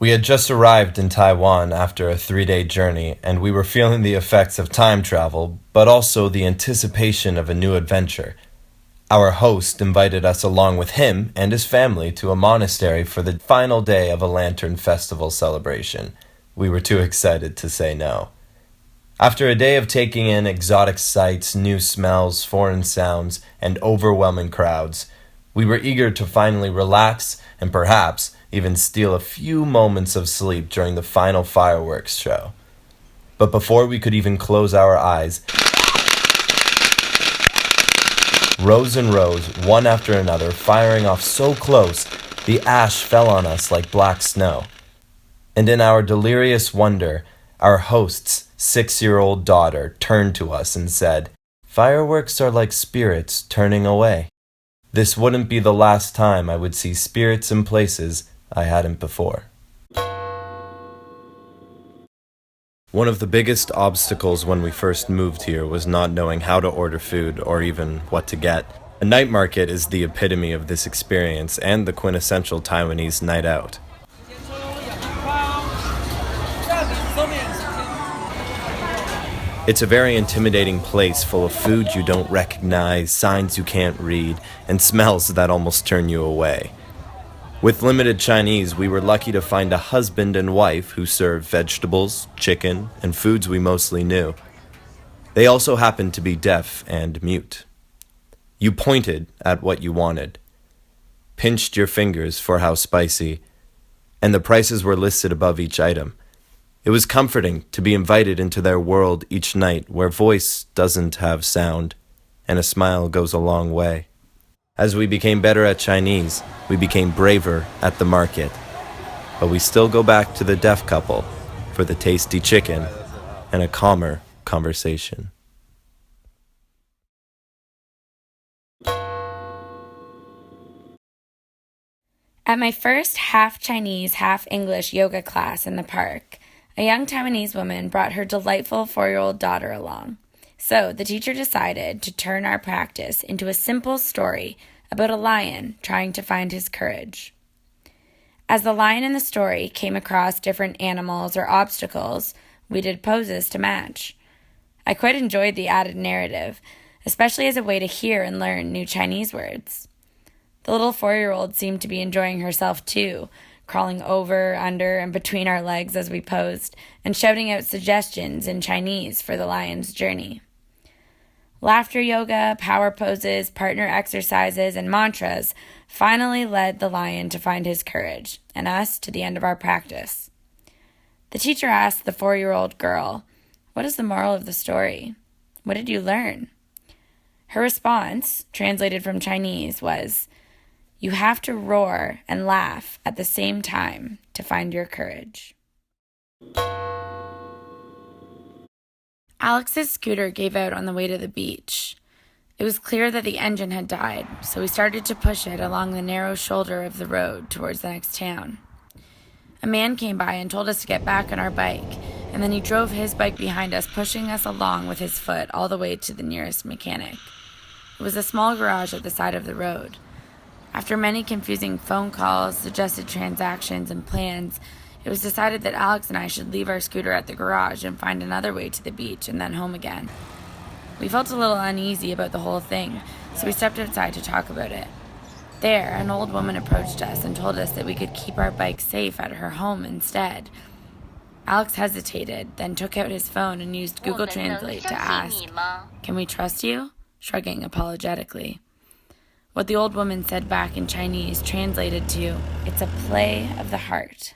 We had just arrived in Taiwan after a 3-day journey, and we were feeling the effects of time travel, but also the anticipation of a new adventure. Our host invited us along with him and his family to a monastery for the final day of a lantern festival celebration. We were too excited to say no. After a day of taking in exotic sights, new smells, foreign sounds, and overwhelming crowds, we were eager to finally relax and perhaps even steal a few moments of sleep during the final fireworks show. But before we could even close our eyes, rows and rows, one after another, firing off so close, the ash fell on us like black snow. And in our delirious wonder, our host's 6-year-old daughter turned to us and said, "Fireworks are like spirits turning away." This wouldn't be the last time I would see spirits in places I hadn't before. One of the biggest obstacles when we first moved here was not knowing how to order food or even what to get. A night market is the epitome of this experience and the quintessential Taiwanese night out. It's a very intimidating place full of food you don't recognize, signs you can't read, and smells that almost turn you away. With limited Chinese, we were lucky to find a husband and wife who served vegetables, chicken, and foods we mostly knew. They also happened to be deaf and mute. You pointed at what you wanted, pinched your fingers for how spicy, and the prices were listed above each item. It was comforting to be invited into their world each night where voice doesn't have sound, and a smile goes a long way. As we became better at Chinese, we became braver at the market. But we still go back to the deaf couple for the tasty chicken and a calmer conversation. At my first half Chinese, half English yoga class in the park, a young Taiwanese woman brought her delightful 4-year-old daughter along. So the teacher decided to turn our practice into a simple story about a lion trying to find his courage. As the lion in the story came across different animals or obstacles, we did poses to match. I quite enjoyed the added narrative, especially as a way to hear and learn new Chinese words. The little 4-year-old seemed to be enjoying herself too, crawling over, under, and between our legs as we posed, and shouting out suggestions in Chinese for the lion's journey. Laughter yoga, power poses, partner exercises, and mantras finally led the lion to find his courage, and us to the end of our practice. The teacher asked the 4-year-old girl, "What is the moral of the story? What did you learn?" Her response, translated from Chinese, was, "You have to roar and laugh at the same time to find your courage." Alex's scooter gave out on the way to the beach. It was clear that the engine had died, so we started to push it along the narrow shoulder of the road towards the next town. A man came by and told us to get back on our bike, and then he drove his bike behind us, pushing us along with his foot all the way to the nearest mechanic. It was a small garage at the side of the road. After many confusing phone calls, suggested transactions, and plans, it was decided that Alex and I should leave our scooter at the garage and find another way to the beach and then home again. We felt a little uneasy about the whole thing, so we stepped outside to talk about it. There, an old woman approached us and told us that we could keep our bike safe at her home instead. Alex hesitated, then took out his phone and used Google Translate to ask, "Can we trust you?" shrugging apologetically. What the old woman said back in Chinese translated to, "It's a play of the heart."